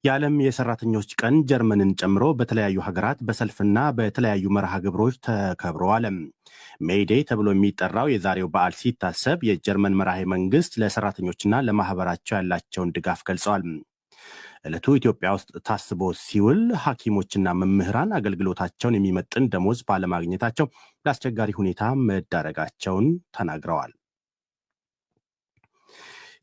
የዓለም የሰራተኞች ቀን ጀርመንን ጨምሮ በተለያዩ ሀገራት በሰልፍና በተለያዩ መርሃ ግብሮች ተከብረዋል። ሜይዴይ ተብሎ የሚጠራው የዛሬው በዓል ሲታሰብ የጀርመን መራሄ መንግስት ለሰራተኞችና ለማህበራቸው ያላቸውን ድጋፍ ገልጸዋል። ዕለቱ ኢትዮጵያ ውስጥ ታስቦ ሲውል ሐኪሞችና መምህራን አገልግሎታቸውን የሚመጥን ደሞዝ ባለማግኘታቸው ለአስቸጋሪ ሁኔታ መዳረጋቸውን ተናግረዋል።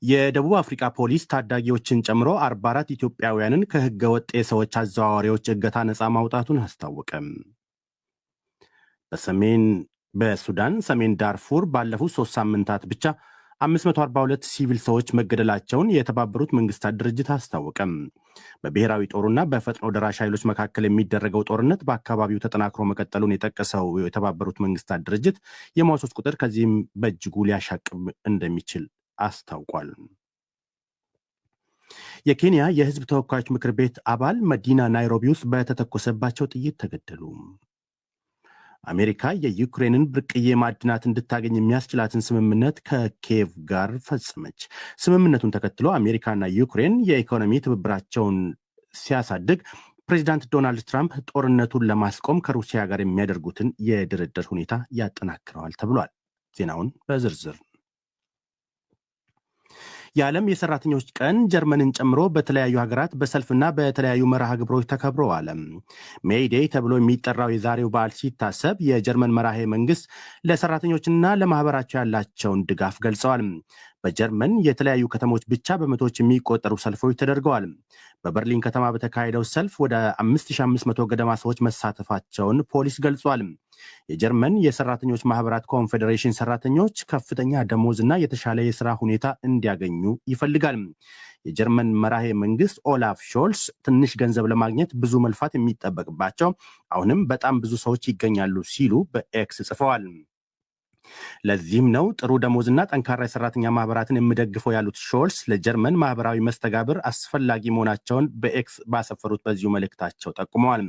የደቡብ አፍሪካ ፖሊስ ታዳጊዎችን ጨምሮ 44 ኢትዮጵያውያንን ከህገ ወጥ የሰዎች አዘዋዋሪዎች እገታ ነፃ ማውጣቱን አስታወቀ። በሱዳን ሰሜን ዳርፉር ባለፉት 3 ሳምንታት ብቻ 542 ሲቪል ሰዎች መገደላቸውን የተባበሩት መንግስታት ድርጅት አስታወቀ። በብሔራዊ ጦሩና በፈጥኖ ደራሽ ኃይሎች መካከል የሚደረገው ጦርነት በአካባቢው ተጠናክሮ መቀጠሉን የጠቀሰው የተባበሩት መንግስታት ድርጅት የሟቾች ቁጥር ከዚህም በእጅጉ ሊያሻቅብ እንደሚችል አስታውቋል። የኬንያ የህዝብ ተወካዮች ምክር ቤት አባል መዲና ናይሮቢ ውስጥ በተተኮሰባቸው ጥይት ተገደሉ። አሜሪካ የዩክሬንን ብርቅዬ ማዕድናት እንድታገኝ የሚያስችላትን ስምምነት ከኪየቭ ጋር ፈጸመች። ስምምነቱን ተከትሎ አሜሪካና ዩክሬን የኢኮኖሚ ትብብራቸውን ሲያሳድግ ፕሬዚዳንት ዶናልድ ትራምፕ ጦርነቱን ለማስቆም ከሩሲያ ጋር የሚያደርጉትን የድርድር ሁኔታ ያጠናክረዋል ተብሏል። ዜናውን በዝርዝር የዓለም የሰራተኞች ቀን ጀርመንን ጨምሮ በተለያዩ ሀገራት በሰልፍና በተለያዩ መርሃ ግብሮች ተከብረዋል። ሜይዴይ ተብሎ የሚጠራው የዛሬው በዓል ሲታሰብ የጀርመን መራሄ መንግስት ለሰራተኞችና ለማህበራቸው ያላቸውን ድጋፍ ገልጸዋል። በጀርመን የተለያዩ ከተሞች ብቻ በመቶዎች የሚቆጠሩ ሰልፎች ተደርገዋል። በበርሊን ከተማ በተካሄደው ሰልፍ ወደ 5500 ገደማ ሰዎች መሳተፋቸውን ፖሊስ ገልጿል። የጀርመን የሰራተኞች ማህበራት ኮንፌዴሬሽን ሰራተኞች ከፍተኛ ደሞዝ እና የተሻለ የስራ ሁኔታ እንዲያገኙ ይፈልጋል። የጀርመን መራሄ መንግስት ኦላፍ ሾልስ ትንሽ ገንዘብ ለማግኘት ብዙ መልፋት የሚጠበቅባቸው አሁንም በጣም ብዙ ሰዎች ይገኛሉ ሲሉ በኤክስ ጽፈዋል። ለዚህም ነው ጥሩ ደሞዝና ጠንካራ የሰራተኛ ማህበራትን የምደግፈው ያሉት ሾልስ ለጀርመን ማህበራዊ መስተጋብር አስፈላጊ መሆናቸውን በኤክስ ባሰፈሩት በዚሁ መልእክታቸው ጠቁመዋል።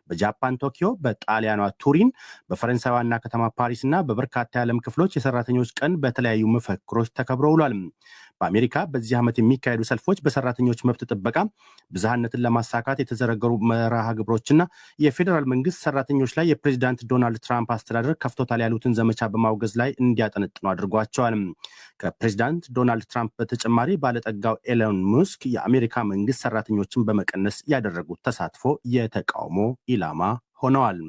በጃፓን ቶኪዮ፣ በጣሊያኗ ቱሪን፣ በፈረንሳይ ዋና ከተማ ፓሪስ እና በበርካታ የዓለም ክፍሎች የሰራተኞች ቀን በተለያዩ መፈክሮች ተከብሮ ውሏል። በአሜሪካ በዚህ ዓመት የሚካሄዱ ሰልፎች በሰራተኞች መብት ጥበቃ፣ ብዝሃነትን ለማሳካት የተዘረገሩ መርሃ ግብሮችና የፌዴራል መንግስት ሰራተኞች ላይ የፕሬዚዳንት ዶናልድ ትራምፕ አስተዳደር ከፍቶታል ያሉትን ዘመቻ በማውገዝ ላይ እንዲያጠነጥኑ አድርጓቸዋል። ከፕሬዚዳንት ዶናልድ ትራምፕ በተጨማሪ ባለጠጋው ኤሎን ሙስክ የአሜሪካ መንግስት ሰራተኞችን በመቀነስ ያደረጉት ተሳትፎ የተቃውሞ ኢላማ ሆነዋል።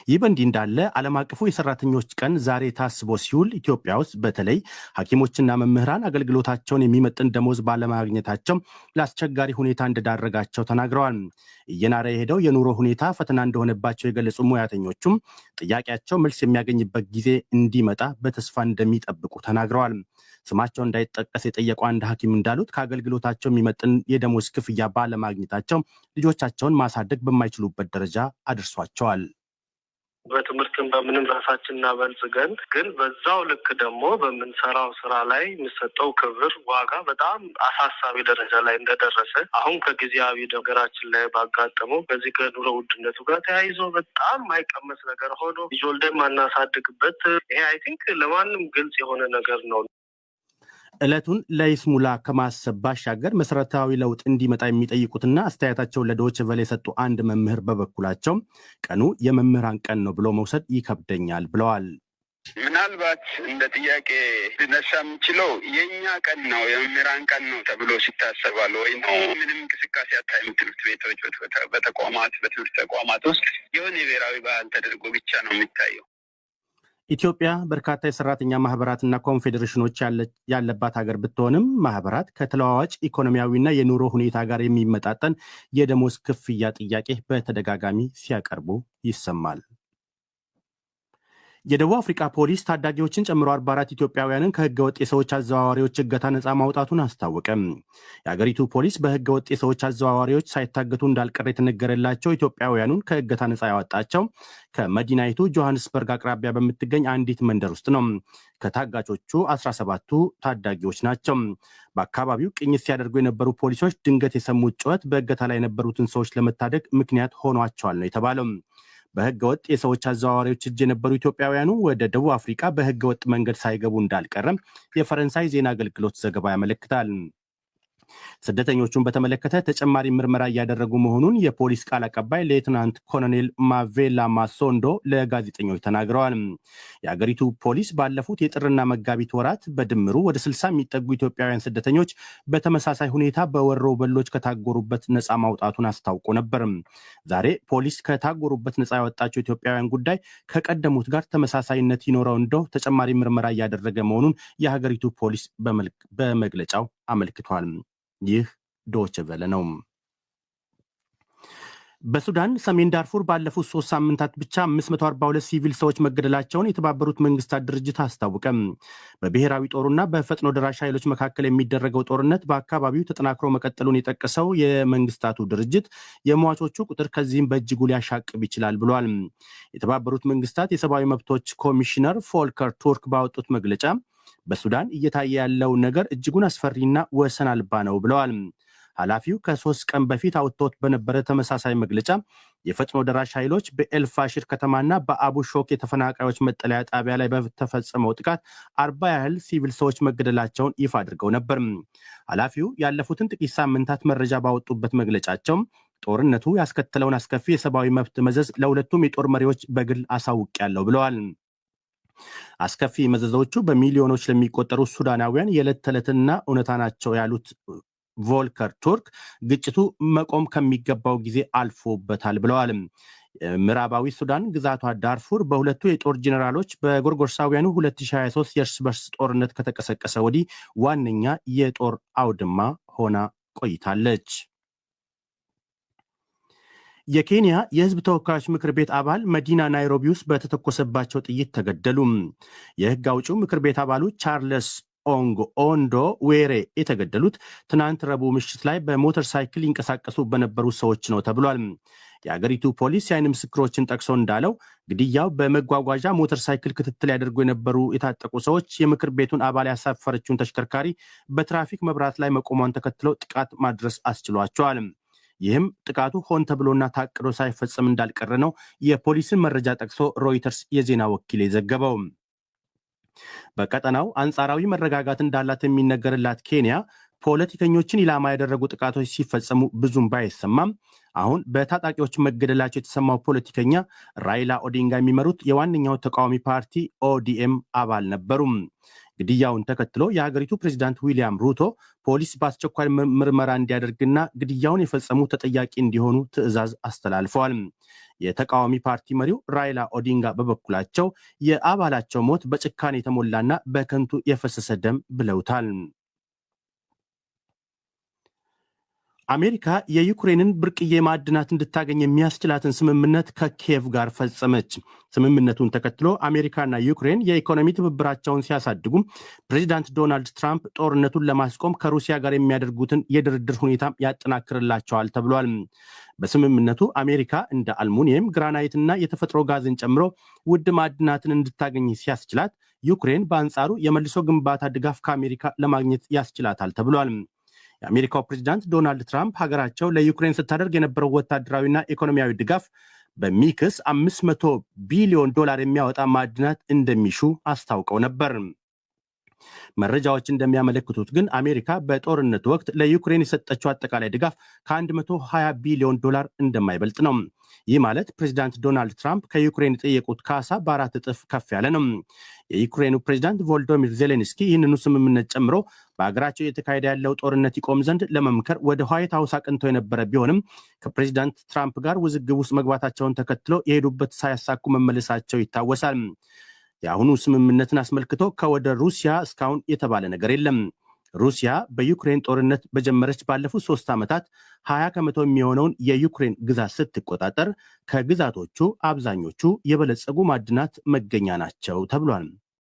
ይህ በእንዲህ እንዳለ ዓለም አቀፉ የሰራተኞች ቀን ዛሬ ታስቦ ሲውል ኢትዮጵያ ውስጥ በተለይ ሐኪሞችና መምህራን አገልግሎታቸውን የሚመጥን ደሞዝ ባለማግኘታቸው ለአስቸጋሪ ሁኔታ እንደዳረጋቸው ተናግረዋል። እየናረ የሄደው የኑሮ ሁኔታ ፈተና እንደሆነባቸው የገለጹ ሙያተኞቹም ጥያቄያቸው መልስ የሚያገኝበት ጊዜ እንዲመጣ በተስፋ እንደሚጠብቁ ተናግረዋል። ስማቸው እንዳይጠቀስ የጠየቁ አንድ ሐኪም እንዳሉት ከአገልግሎታቸው የሚመጥን የደሞዝ ክፍያ ባለማግኘታቸው ልጆቻቸውን ማሳደግ በማይችሉበት ደረጃ አድርሷቸዋል። በትምህርትን በምንም ራሳችን እናበልጽገን፣ ግን በዛው ልክ ደግሞ በምንሰራው ስራ ላይ የሚሰጠው ክብር ዋጋ በጣም አሳሳቢ ደረጃ ላይ እንደደረሰ አሁን ከጊዜያዊ ነገራችን ላይ ባጋጠመው በዚህ ከኑሮ ውድነቱ ጋር ተያይዞ በጣም ማይቀመስ ነገር ሆኖ ልጅ ወልደን ማናሳድግበት ይሄ አይ ቲንክ ለማንም ግልጽ የሆነ ነገር ነው። ዕለቱን ለይስሙላ ከማሰብ ባሻገር መሰረታዊ ለውጥ እንዲመጣ የሚጠይቁትና አስተያየታቸውን ለዶይቼ ቬለ የሰጡ አንድ መምህር በበኩላቸው ቀኑ የመምህራን ቀን ነው ብሎ መውሰድ ይከብደኛል ብለዋል። ምናልባት እንደ ጥያቄ ሊነሳ የሚችለው የእኛ ቀን ነው የመምህራን ቀን ነው ተብሎ ሲታሰባል ወይ ነው? ምንም እንቅስቃሴ አታይም። ትምህርት ቤቶች በትምህርት ተቋማት ውስጥ የሆነ የብሔራዊ በዓል ተደርጎ ብቻ ነው የሚታየው። ኢትዮጵያ በርካታ የሰራተኛ ማህበራትና ኮንፌዴሬሽኖች ያለባት ሀገር ብትሆንም ማህበራት ከተለዋዋጭ ኢኮኖሚያዊና የኑሮ ሁኔታ ጋር የሚመጣጠን የደሞዝ ክፍያ ጥያቄ በተደጋጋሚ ሲያቀርቡ ይሰማል። የደቡብ አፍሪካ ፖሊስ ታዳጊዎችን ጨምሮ 44 ኢትዮጵያውያንን ከህገወጥ የሰዎች አዘዋዋሪዎች እገታ ነፃ ማውጣቱን አስታወቀም። የአገሪቱ ፖሊስ በህገወጥ የሰዎች አዘዋዋሪዎች ሳይታገቱ እንዳልቀረ የተነገረላቸው ኢትዮጵያውያኑን ከእገታ ነፃ ያወጣቸው ከመዲናይቱ ጆሃንስበርግ አቅራቢያ በምትገኝ አንዲት መንደር ውስጥ ነው። ከታጋቾቹ 17ቱ ታዳጊዎች ናቸው። በአካባቢው ቅኝት ሲያደርጉ የነበሩ ፖሊሶች ድንገት የሰሙት ጩኸት በእገታ ላይ የነበሩትን ሰዎች ለመታደግ ምክንያት ሆኗቸዋል ነው የተባለው። በህገወጥ የሰዎች አዘዋዋሪዎች እጅ የነበሩ ኢትዮጵያውያኑ ወደ ደቡብ አፍሪካ በህገወጥ መንገድ ሳይገቡ እንዳልቀረም የፈረንሳይ ዜና አገልግሎት ዘገባ ያመለክታል። ስደተኞቹን በተመለከተ ተጨማሪ ምርመራ እያደረጉ መሆኑን የፖሊስ ቃል አቀባይ ሌትናንት ኮሎኔል ማቬላ ማሶንዶ ለጋዜጠኞች ተናግረዋል። የአገሪቱ ፖሊስ ባለፉት የጥርና መጋቢት ወራት በድምሩ ወደ 60 የሚጠጉ ኢትዮጵያውያን ስደተኞች በተመሳሳይ ሁኔታ በወሮ በሎች ከታጎሩበት ነፃ ማውጣቱን አስታውቆ ነበር። ዛሬ ፖሊስ ከታጎሩበት ነፃ ያወጣቸው ኢትዮጵያውያን ጉዳይ ከቀደሙት ጋር ተመሳሳይነት ይኖረው እንደው ተጨማሪ ምርመራ እያደረገ መሆኑን የሀገሪቱ ፖሊስ በመግለጫው አመልክቷል። ይህ ዶይቼ ቬለ ነው። በሱዳን ሰሜን ዳርፉር ባለፉት 3 ሳምንታት ብቻ 542 ሲቪል ሰዎች መገደላቸውን የተባበሩት መንግስታት ድርጅት አስታወቀ። በብሔራዊ ጦሩና በፈጥኖ ደራሽ ኃይሎች መካከል የሚደረገው ጦርነት በአካባቢው ተጠናክሮ መቀጠሉን የጠቀሰው የመንግስታቱ ድርጅት የሟቾቹ ቁጥር ከዚህም በእጅጉ ሊያሻቅብ ይችላል ብሏል። የተባበሩት መንግስታት የሰብአዊ መብቶች ኮሚሽነር ፎልከር ቱርክ ባወጡት መግለጫ በሱዳን እየታየ ያለው ነገር እጅጉን አስፈሪና ወሰን አልባ ነው ብለዋል። ኃላፊው ከ3 ቀን በፊት አውጥቶት በነበረ ተመሳሳይ መግለጫ የፈጥኖ ደራሽ ኃይሎች በኤልፋሽር ከተማና በአቡ ሾክ የተፈናቃዮች መጠለያ ጣቢያ ላይ በተፈጸመው ጥቃት 40 ያህል ሲቪል ሰዎች መገደላቸውን ይፋ አድርገው ነበር። ኃላፊው ያለፉትን ጥቂት ሳምንታት መረጃ ባወጡበት መግለጫቸው ጦርነቱ ያስከተለውን አስከፊ የሰብአዊ መብት መዘዝ ለሁለቱም የጦር መሪዎች በግል አሳውቄያለሁ ብለዋል። አስከፊ መዘዞቹ በሚሊዮኖች ለሚቆጠሩ ሱዳናውያን የዕለት ተዕለትና እውነታ ናቸው ያሉት ቮልከር ቱርክ ግጭቱ መቆም ከሚገባው ጊዜ አልፎበታል ብለዋል። ምዕራባዊ ሱዳን ግዛቷ ዳርፉር በሁለቱ የጦር ጄኔራሎች በጎርጎርሳውያኑ 2023 የእርስ በርስ ጦርነት ከተቀሰቀሰ ወዲህ ዋነኛ የጦር አውድማ ሆና ቆይታለች። የኬንያ የህዝብ ተወካዮች ምክር ቤት አባል መዲና ናይሮቢ ውስጥ በተተኮሰባቸው ጥይት ተገደሉ። የህግ አውጪው ምክር ቤት አባሉ ቻርለስ ኦንዶ ዌሬ የተገደሉት ትናንት ረቡዕ ምሽት ላይ በሞተር ሳይክል ይንቀሳቀሱ በነበሩ ሰዎች ነው ተብሏል። የአገሪቱ ፖሊስ የዓይን ምስክሮችን ጠቅሶ እንዳለው ግድያው በመጓጓዣ ሞተር ሳይክል ክትትል ያደርጉ የነበሩ የታጠቁ ሰዎች የምክር ቤቱን አባል ያሳፈረችውን ተሽከርካሪ በትራፊክ መብራት ላይ መቆሟን ተከትለው ጥቃት ማድረስ አስችሏቸዋል። ይህም ጥቃቱ ሆን ተብሎና ታቅዶ ሳይፈጸም እንዳልቀረ ነው የፖሊስን መረጃ ጠቅሶ ሮይተርስ የዜና ወኪል የዘገበው። በቀጠናው አንጻራዊ መረጋጋት እንዳላት የሚነገርላት ኬንያ ፖለቲከኞችን ኢላማ ያደረጉ ጥቃቶች ሲፈጸሙ ብዙም ባይሰማም አሁን በታጣቂዎች መገደላቸው የተሰማው ፖለቲከኛ ራይላ ኦዲንጋ የሚመሩት የዋነኛው ተቃዋሚ ፓርቲ ኦዲኤም አባል ነበሩ። ግድያውን ተከትሎ የሀገሪቱ ፕሬዚዳንት ዊሊያም ሩቶ ፖሊስ በአስቸኳይ ምርመራ እንዲያደርግና ግድያውን የፈጸሙ ተጠያቂ እንዲሆኑ ትዕዛዝ አስተላልፈዋል። የተቃዋሚ ፓርቲ መሪው ራይላ ኦዲንጋ በበኩላቸው የአባላቸው ሞት በጭካኔ የተሞላና በከንቱ የፈሰሰ ደም ብለውታል። አሜሪካ የዩክሬንን ብርቅዬ ማዕድናት እንድታገኝ የሚያስችላትን ስምምነት ከኪየቭ ጋር ፈጸመች። ስምምነቱን ተከትሎ አሜሪካና ዩክሬን የኢኮኖሚ ትብብራቸውን ሲያሳድጉ ፕሬዚዳንት ዶናልድ ትራምፕ ጦርነቱን ለማስቆም ከሩሲያ ጋር የሚያደርጉትን የድርድር ሁኔታ ያጠናክርላቸዋል ተብሏል። በስምምነቱ አሜሪካ እንደ አልሙኒየም፣ ግራናይትና የተፈጥሮ ጋዝን ጨምሮ ውድ ማዕድናትን እንድታገኝ ሲያስችላት፣ ዩክሬን በአንጻሩ የመልሶ ግንባታ ድጋፍ ከአሜሪካ ለማግኘት ያስችላታል ተብሏል። የአሜሪካው ፕሬዚዳንት ዶናልድ ትራምፕ ሀገራቸው ለዩክሬን ስታደርግ የነበረው ወታደራዊና ኢኮኖሚያዊ ድጋፍ በሚክስ $500 ቢሊዮን የሚያወጣ ማዕድናት እንደሚሹ አስታውቀው ነበር። መረጃዎች እንደሚያመለክቱት ግን አሜሪካ በጦርነቱ ወቅት ለዩክሬን የሰጠችው አጠቃላይ ድጋፍ ከ$120 ቢሊዮን እንደማይበልጥ ነው። ይህ ማለት ፕሬዚዳንት ዶናልድ ትራምፕ ከዩክሬን የጠየቁት ካሳ በ4 እጥፍ ከፍ ያለ ነው። የዩክሬኑ ፕሬዚዳንት ቮሎዶሚር ዜሌንስኪ ይህንኑ ስምምነት ጨምሮ በሀገራቸው እየተካሄደ ያለው ጦርነት ይቆም ዘንድ ለመምከር ወደ ዋይት ሀውስ አቅንተው የነበረ ቢሆንም ከፕሬዚዳንት ትራምፕ ጋር ውዝግብ ውስጥ መግባታቸውን ተከትሎ የሄዱበት ሳያሳኩ መመለሳቸው ይታወሳል። የአሁኑ ስምምነትን አስመልክቶ ከወደ ሩሲያ እስካሁን የተባለ ነገር የለም። ሩሲያ በዩክሬን ጦርነት በጀመረች ባለፉት 3 ዓመታት 20 ከመቶ የሚሆነውን የዩክሬን ግዛት ስትቆጣጠር ከግዛቶቹ አብዛኞቹ የበለጸጉ ማዕድናት መገኛ ናቸው ተብሏል።